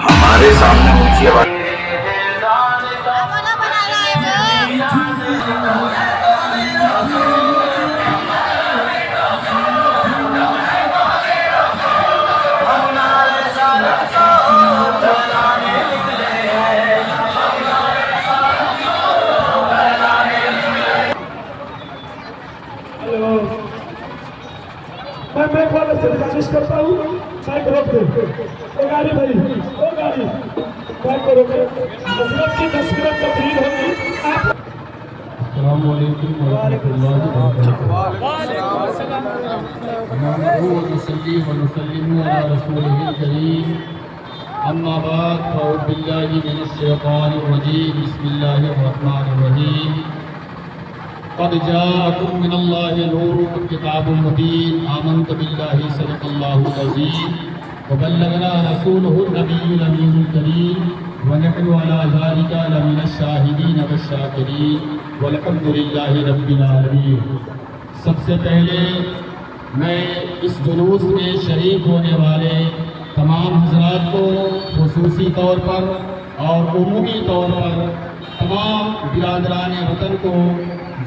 ہمارے سامنے اونچی آواز میں والے سے گزارش کرتا ہوں بائک روک دے او گاڑی بھائی او گاڑی بائک کو روکے حضرت کی تذکرہ تقریر ہوگی السلام علیکم ورحمۃ اللہ وبرکاتہ نحمده ونصلي ونسلم على رسوله الكريم اما بعد فاعوذ بالله من الشیطان الرجیم بسم اللہ الرحمن الرحیم قد جاءكم من الله نور وكتاب مبين آمنت بالله صدق الله العظيم وبلغنا رسوله النبي الأمين الكريم ونحن على ذلك لمن الشاهدين والشاكرين والحمد لله رب العالمين۔ سب سے پہلے میں اس جلوس میں شریک ہونے والے تمام حضرات کو خصوصی طور پر اور عمومی طور پر تمام برادران وطن کو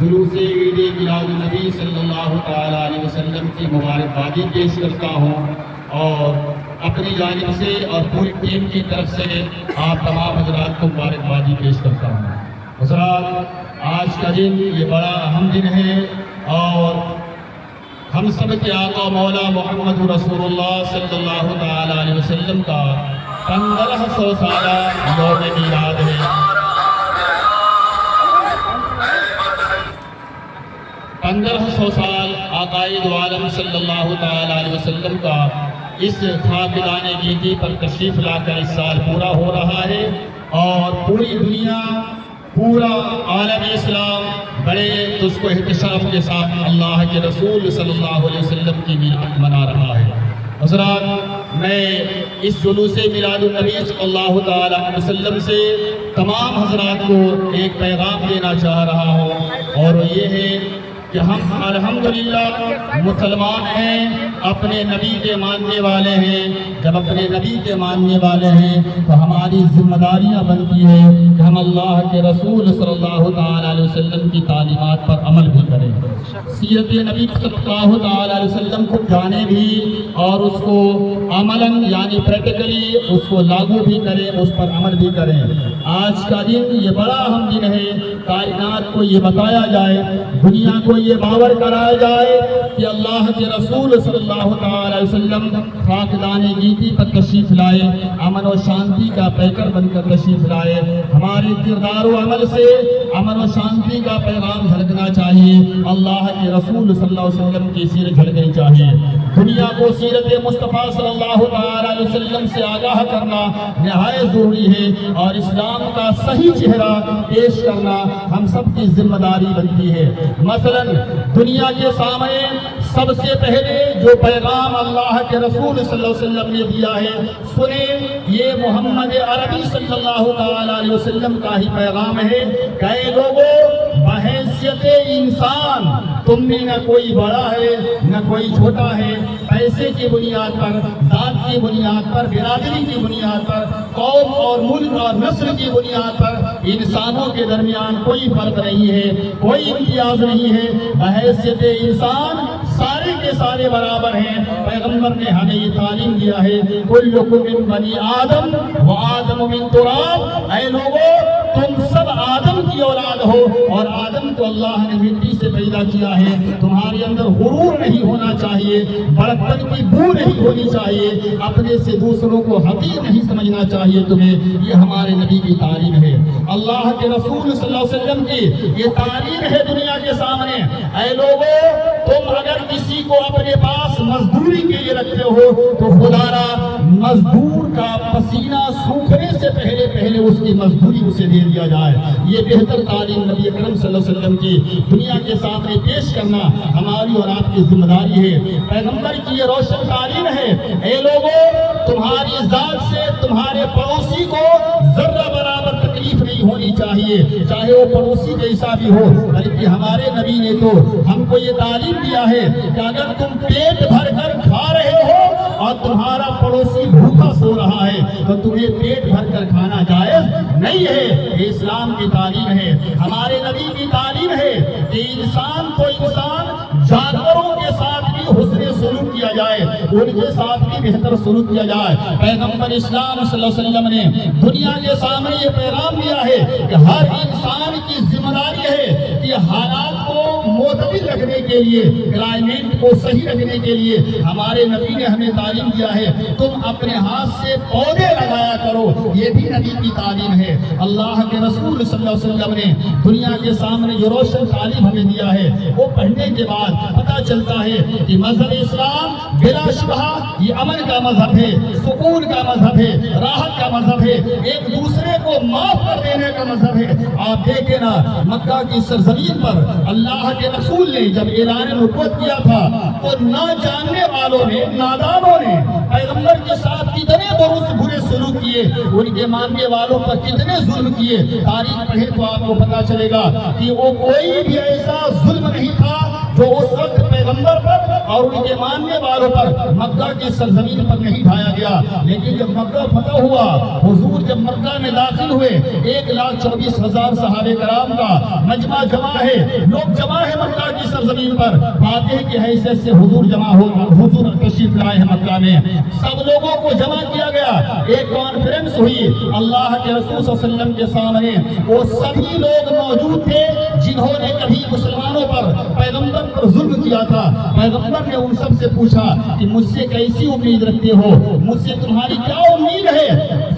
جلوس عید میلاد النبی صلی اللہ تعالیٰ علیہ وسلم کی مبارکبادی پیش کرتا ہوں اور اپنی جانب سے اور پوری ٹیم کی طرف سے آپ تمام حضرات کو مبارکبادی پیش کرتا ہوں۔ حضرات، آج کا دن یہ بڑا اہم دن ہے اور ہم سب کے آقا مولا محمد رسول اللہ صلی اللہ تعالیٰ علیہ وسلم کا 1500 سالہ یوم میلاد ہے۔ 1500 سال آقائد عالم صلی اللہ تعالیٰ علیہ وسلم کا اس خاکدان گیتی پر تشریف لا کر اس سال پورا ہو رہا ہے اور پوری دنیا، پورا عالم اسلام بڑے اس کو احتشام کے ساتھ اللہ کے رسول صلی اللہ علیہ وسلم کی میلاد منا رہا ہے۔ حضرات، میں اس جلوس میلاد النبی صلی اللہ تعالیٰ علیہ وسلم سے تمام حضرات کو ایک پیغام دینا چاہ رہا ہوں اور وہ یہ ہے کہ ہم الحمدللہ مسلمان ہیں، اپنے نبی کے ماننے والے ہیں۔ جب اپنے نبی کے ماننے والے ہیں تو ہماری ذمہ داریاں بنتی ہیں کہ ہم اللہ کے رسول صلی اللہ تعالیٰ علیہ وسلم کی تعلیمات پر عمل بھی کریں، سیرت نبی صلی اللہ تعالیٰ علیہ وسلم کو جانیں بھی اور اس کو عملاً یعنی پریکٹیکلی اس کو لاگو بھی کریں، اس پر عمل بھی کریں۔ آج کا دن یہ بڑا اہم دن ہے، کائنات کو یہ بتایا جائے، دنیا کو یہ باور کرایا جائے کہ اللہ کے رسول صلی اللہ تعالی علیہ وسلم خاکدان گیتی پر تشریف لائے، امن و شانتی کا پیکر بن کر تشریف لائے۔ ہمارے کردار و عمل سے امن و شانتی کا پیغام جھلکنا چاہیے، اللہ کے رسول صلی اللہ علیہ وسلم کی سیرت جھلکنی چاہیے۔ دنیا کو سیرت مصطفیٰ صلی اللہ تعالی علیہ وسلم سے آگاہ کرنا نہایت ضروری ہے اور اسلام کا صحیح چہرہ پیش کرنا ہم سب کی ذمہ داری بنتی ہے۔ مثلا دنیا کے سامنے سب سے پہلے جو پیغام اللہ کے رسول صلی اللہ علیہ وسلم نے دیا ہے، سنیں، یہ محمد عربی صلی اللہ تعالی علیہ وسلم کا ہی پیغام ہے کہ اے لوگوں، بحیثیت انسان تم میں نہ کوئی بڑا ہے نہ کوئی چھوٹا ہے، پیسے کی بنیاد پر، ذات کی بنیاد پر، برادری کی بنیاد پر، قوم اور ملک اور نسل کی بنیاد پر انسانوں کے درمیان کوئی فرق نہیں ہے، کوئی امتیاز نہیں ہے۔ بحیثیت انسان سارے کے سارے برابر ہیں۔ پیغمبر نے ہمیں یہ تعلیم دیا ہے، کلکم من بنی آدم و آدم من تراب، اے لوگوں تم سب آدم کی اولاد ہو اور آدم کو اللہ نے مٹی سے پیدا کیا ہے۔ تمہارے اندر غرور نہیں ہونا چاہیے، بڑکپن کی بو نہیں ہونی چاہیے، اپنے سے دوسروں کو حقیر نہیں سمجھنا چاہیے تمہیں۔ یہ ہمارے نبی کی تعلیم ہے، اللہ کے رسول صلی اللہ علیہ وسلم کی یہ تعلیم ہے دنیا کے سامنے۔ اے لوگوں، تم اگر کسی کو اپنے پاس مزدوری کے لیے رکھتے ہو تو خدا را مزدور کا پسینہ سوکھنے سے پہلے اس کی مزدوری اسے دے دیا جائے۔ یہ بہتر تعلیم نبی اکرم صلی اللہ علیہ وسلم کی دنیا کے سامنے پیش کرنا ہماری اور آپ کی ذمہ داری ہے۔ پیغمبر کی یہ روشن تعلیم ہے، اے لوگوں تمہاری ذات سے تمہارے پڑوسی کو ذرہ برابر تکلیف نہیں ہونی چاہیے۔ چاہیے، چاہے وہ پڑوسی جیسا بھی ہو، بلکہ ہمارے نبی نے تو ہم کو یہ تعلیم دیا ہے کہ اگر تم پیٹ بھر کر کھا رہے ہو اور تمہارا پڑوسی بھوکا سو رہا ہے تو تمہیں پیٹ بھر کر کھانا جائز نہیں ہے۔ یہ اسلام کی تعلیم ہے، ہمارے نبی کی تعلیم ہے کہ انسان کو جانوروں کے ساتھ بھی حسن سلوک کیا جائے، ان کے ساتھ بھی بہتر سلوک کیا جائے۔ پیغمبر اسلام صلی اللہ علیہ وسلم نے دنیا کے سامنے یہ پیغام دیا ہے کہ ہر انسان کی ذمہ داری ہے کہ حالات کو معتدل رکھنے کے لیے، کلائمیٹ کو صحیح رکھنے کے لیے ہمارے نبی نے ہمیں تعلیم دیا ہے، تم اپنے ہاتھ سے پودے لگایا کرو، یہ بھی نبی کی تعلیم ہے۔ اللہ کے رسول صلی اللہ علیہ وسلم نے دنیا کے سامنے جو روشن تعلیم ہمیں دیا ہے، وہ پڑھنے کے بعد پتہ چلتا ہے کہ مذہب اسلام بلا شبہ یہ امن کا مذہب ہے، سکون کا مذہب ہے، راحت کا مذہب ہے، ایک دوسرے کو معاف کر دینے کا مذہب ہے۔ آپ دیکھیں نا، مکہ کی سرزمین پر اللہ کے رسول نے جب اعلان نبوت کیا تھا تو نہ جاننے والوں نے، نادانوں نے پیغمبر کے ساتھ کتنے برے سلوک کیے، ان کے ماننے والوں پر کتنے ظلم کیے۔ تاریخ پڑھے تو آپ کو پتا چلے گا کہ وہ کوئی بھی ایسا ظلم نہیں تھا جو اس وقت پیغمبر پر اور ان کے ماننے والوں پر مکہ کی سرزمین پر نہیں ڈھایا گیا۔ لیکن جب مکہ فتح ہوا، حضور جب مکہ میں داخل ہوئے، 1,24,000 صحابہ کرام کا مجمع جمع ہے، لوگ جمع ہے مکہ کی سرزمین پر، فاتح کی حیثیت سے حضور جمع ہو، حضور تشریف لائے ہیں مکہ میں، سب لوگوں کو جمع کیا گیا، ایک کانفرنس ہوئی اللہ کے رسول صلی اللہ علیہ وسلم کے سامنے۔ وہ سبھی لوگ موجود تھے جنہوں نے کبھی مسلمانوں پر، پیغمبر پر ظلم کیا تھا۔ پیغمبر نے ان سب سے پوچھا کہ مجھ سے کیسی امید رکھتے ہو، مجھ سے تمہاری کیا امید ہے؟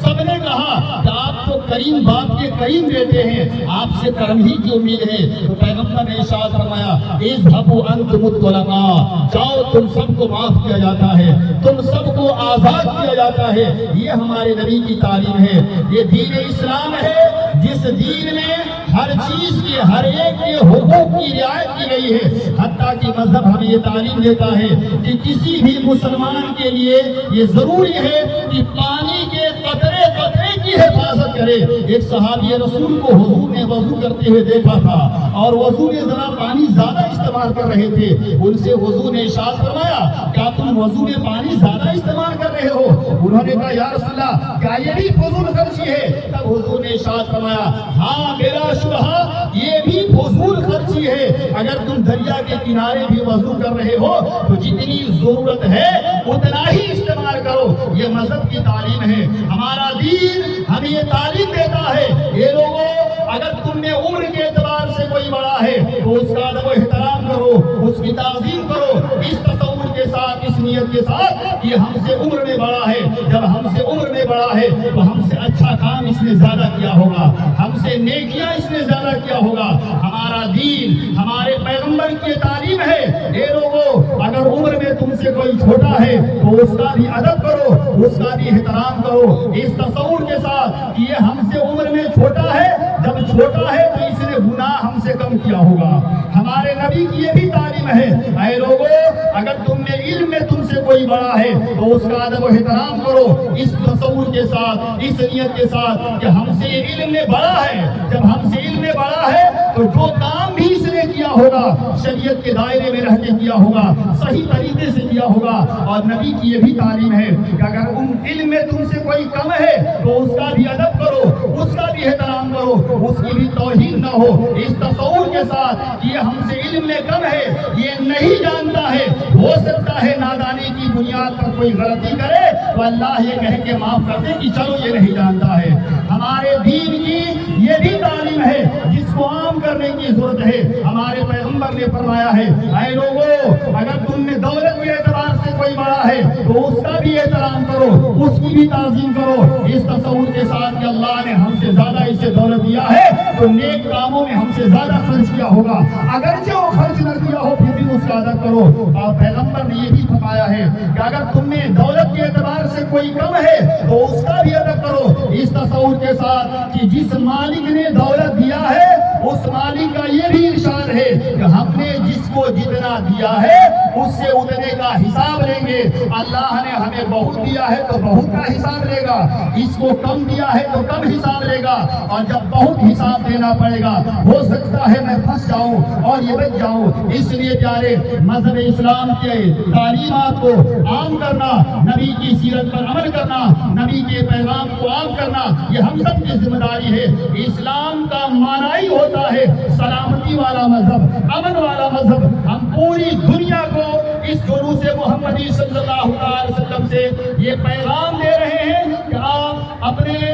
سب نے کہا کہ آپ تو کریم باپ کے کریم بیٹے ہیں، آپ سے کرم ہی کی امید ہے۔ تو پیغمبر نے ارشاد فرمایا اذهبوا انتم الطلقاء، جاؤ تم سب کو معاف کیا جاتا ہے، تم سب کو آزاد کیا جاتا ہے۔ یہ ہمارے نبی کی تعلیم ہے، یہ دین اسلام ہے جس دین میں ہر چیز کے، ہر ایک کے حقوق کی رعایت کی گئی ہے۔ حتیٰ کہ مذہب ہمیں یہ تعلیم دیتا ہے کہ کسی بھی مسلمان کے لیے یہ ضروری ہے کہ پانی کے قطرے قطرے کی حفاظت کرے۔ ایک صحابی رسول کو حضور نے وضو کرتے ہوئے دیکھا تھا اور وضو میں ذرا پانی زیادہ استعمال کر رہے تھے، ان سے حضور نے ارشاد فرمایا کیا تم وضو میں پانی زیادہ استعمال کر رہے ہو؟ انہوں نے کہا یا رسول اللہ کیا یہ بھی فضول خرچی ہے؟ تب حضور نے ارشاد فرمایا ہاں بلا شبہ یہ بھی فضول خرچی ہے، اگر تم دریا کے کنارے بھی وضو کر رہے ہو تو جتنی ضرورت ہے اتنا ہی استعمال کرو۔ یہ مذہب کی تعلیم ہے، ہمارا دین ہمیں یہ تعلیم دیتا ہے یہ لوگوں اگر تم نے عمر کے اعتبار سے کوئی بڑا ہے تو اس کا ادب و احترام کرو، اس کی تعظیم کرو، اس تصور کے ساتھ، اس نیت کے ساتھ کہ ہم سے عمر میں بڑا ہے، جب ہم سے عمر میں بڑا ہے تو ہم سے اچھا کام اس نے زیادہ کیا ہوگا، ہم سے نیکیاں اس نے زیادہ کیا ہوگا۔ ہمارا دین، ہمارے پیغمبر کی تعلیم ہے اے لوگوں اگر عمر میں تم سے کوئی چھوٹا ہے تو اس کا بھی ادب کرو، اس کا بھی احترام کرو، اس تصور کے ساتھ کہ یہ ہم سے عمر میں چھوٹا ہے، جب چھوٹا ہے تو اس نے گناہ ہم سے کم کیا ہوگا۔ ہمارے نبی کی یہ بھی تعلیم ہے اے لوگوں اگر تم نے علم میں تم سے کوئی بڑا ہے تو اس کا ادب و احترام کرو، اس تصور کے ساتھ، اس نیت کے ساتھ کہ ہم سے علم میں بڑا ہے، جب ہم سے علم میں بڑا ہے تو جو کام بھی اس نے کیا ہوگا شریعت کے دائرے میں رہ کے کیا ہوگا، صحیح طریقے سے کیا ہوگا۔ اور نبی کی یہ بھی تعلیم ہے کہ اگر ان علم میں تم سے کوئی کم ہے تو اس کا بھی ادب کرو، اس کا بھی احترام کرو، اس کی بھی توہین نہ ہو، اس تصور کے ساتھ کہ یہ ہم سے علم میں کم ہے، یہ نہیں جانتا ہے، ہو سکتا ہے نادانی کی بنیاد پر کوئی غلطی کرے تو اللہ یہ کہہ کے معاف کر دے کہ چلو یہ نہیں جانتا ہے۔ ہمارے دین کی یہ بھی تعلیم ہے جس کو عام کرنے کی ضرورت ہے۔ ہمارے پیغمبر نے فرمایا ہے اے لوگوں اگر تم نے دولت کے اعتبار سے کوئی بڑا ہے تو اس کا بھی احترام کرو، اس کی بھی تعظیم کرو، اس تصور کے ساتھ کہ اللہ نے ہم سے زیادہ اسے دولت دیا ہے تو نیک کاموں میں ہم سے زیادہ خرچ کیا ہوگا، اگرچہ وہ خرچ نہ کیا ہو پھر بھی اس کا ادب کرو۔ اور پیغمبر نے یہ بھی فرمایا ہے کہ اگر تم نے دولت کے اعتبار سے کوئی کم ہے تو اس کا بھی ادب کرو، اس تصور کے ساتھ کہ جس مالک نے دولت دیا ہے اس مالک کا یہ بھی ارشاد ہے کہ ہم نے جس کو جتنا جتنا دیا ہے اس سے اتنے کا حساب لیں گے. اللہ نے ہمیں بہت دیا ہے تو بہت کا حساب لے گا, اس کو کم دیا ہے تو کم حساب لے گا, اور جب بہت حساب دینا پڑے گا ہو سکتا ہے میں پھنس جاؤں اور یہ بچ جاؤں. اس لیے پیارے مذہب اسلام کے تعلیمات کو عام کرنا, نبی کی سیرت پر عمل کرنا, نبی کے پیغام کو عام کرنا یہ ہم سب کی ذمہ داری ہے. اسلام کا معنی ہی ہوتا ہے سلامتی والا مذہب, امن والا مذہب. ہم پوری دنیا کو اس جلوس محمدی صلی اللہ علیہ وسلم سے یہ پیغام دے رہے ہیں کہ آپ اپنے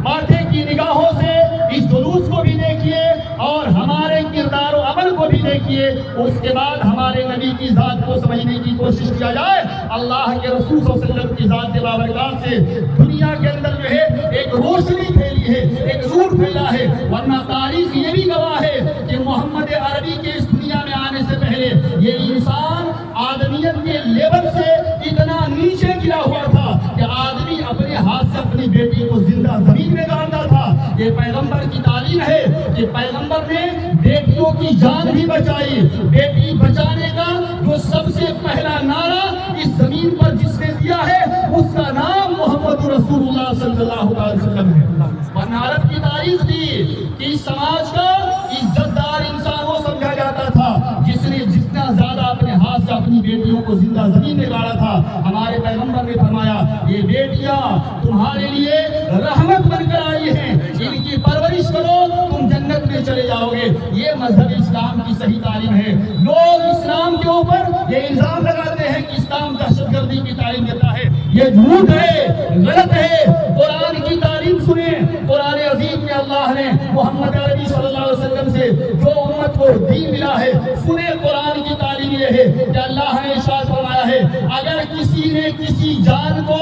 ماتھے کی نگاہوں سے اس جلوس کو بھی دیکھیے اور ہمارے کردار و عمل کو بھی دیکھیے. اس کے بعد ہمارے نبی کی ذات کو سمجھنے کی کوشش کیا جائے. اللہ کے رسول صلی اللہ علیہ وسلم کی ذات بابرکات سے دنیا کے اندر جو ہے ایک روشنی پھیلی ہے, ایک نور پھیلا ہے. ورنہ تاریخ یہ بھی گواہ ہے کہ محمد عربی کے اس دنیا میں آنے سے پہلے یہ انسان آدمیت کے لیول سے اتنا نیچے گرا ہوا تھا کہ آدمی اپنے ہاتھ سے اپنی بیٹی کو زندہ زمین میں گاڑتا تھا. یہ پیغمبر کی تعلیم ہے کہ پیغمبر نے بیٹیوں کی جان بھی بچائی. بیٹی بچانے کا جو سب سے پہلا نعرہ اس زمین پر جس نے دیا ہے اس کا نام محمد رسول اللہ صلی اللہ علیہ وسلم ہے. عرب کی تاریخ دی کہ اس سماج کا عزت دار انسان وہ سمجھا جاتا تھا جس نے جتنا زیادہ اپنے ہاتھ سے اپنی بیٹیوں کو زندہ زمین میں گاڑا تھا. ہمارے پیغمبر نے فرمایا یہ بیٹیاں تمہارے لیے رحمت بن کر آئی ہیں, ان کی پرورش کرو تم جنت میں چلے جاؤ گے. یہ مذہب اسلام کی صحیح تعلیم ہے. لوگ اسلام کے اوپر یہ الزام لگاتے ہیں کہ اسلام دہشت گردی کی تعلیم دیتا ہے. یہ جھوٹ ہے, غلط ہے. قرآن کی تعلیم سنیں. قرآن عظیم میں اللہ نے محمد عربی صلی اللہ علیہ وسلم سے جو امت کو دین ملا ہے سنیں. قرآن کی تعلیم یہ ہے کہ اللہ نے ارشاد فرمایا ہے اگر کسی نے کسی جان کو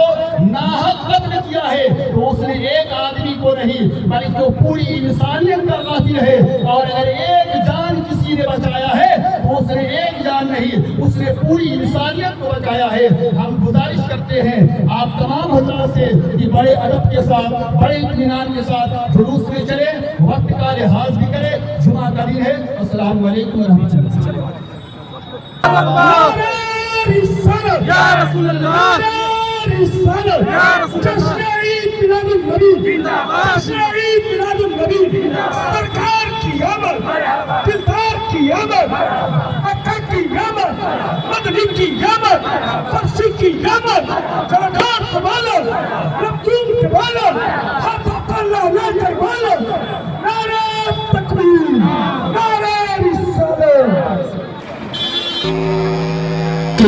ناحق قتل کیا ہے تو اس نے ایک آدمی کو نہیں بلکہ وہ پوری انسانیت کا قاتل ہے. اور اگر ایک جان کسی نے بچایا ہے تو اس نے ایک جان نہیں, اس نے پوری انسانیت کو بچایا ہے. ہم گزارش کرتے ہیں آپ تمام حضرات سے کہ بڑے ادب کے ساتھ, بڑے اطمینان کے ساتھ جلوس میں چلے, وقت کا لحاظ بھی کرے. جمعہ کا دن ہے. السلام علیکم ورحمۃ اللہ. یا رسول اللہ, یا رسول اللہ, میلاد النبی زندہ باد, میلاد النبی سرکار کی آمد, دلدار کی آمد, مکہ کی آمد, مدنی کی آمد, فرشی کی آمد.